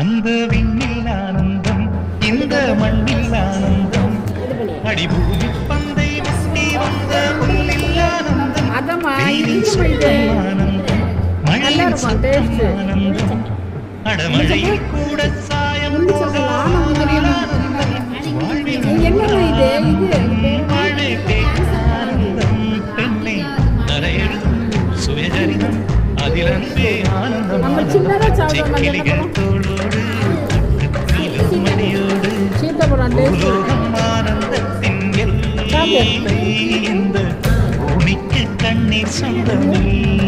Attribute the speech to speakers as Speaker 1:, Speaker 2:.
Speaker 1: அந்த விண்ணில் ஆனந்தம் இந்த மண்ணில் ஆனந்தம் அடிபூமி பந்தை முட்டி வந்த புல்லில் ஆனந்தம் வெயிலின் சுத்தம் ஆனந்தம் மழையின் சத்தம் ஆனந்தம் அடமழையில் கூட சாயம் போகாமல் ஆனந்தம் வாழ்வின் மழை ஆனந்தம் பெண்ணை நரையெழுதும் சுயஜரிதம் அதில் அன்பே ஆனந்தம் செக்கிலிகள் தோளோடு மணியோடு பூலோகம் ஆனந்தத்தின் எல்லை இந்த பூமிக்கு கண்ணீர் சொந்தமில்லை.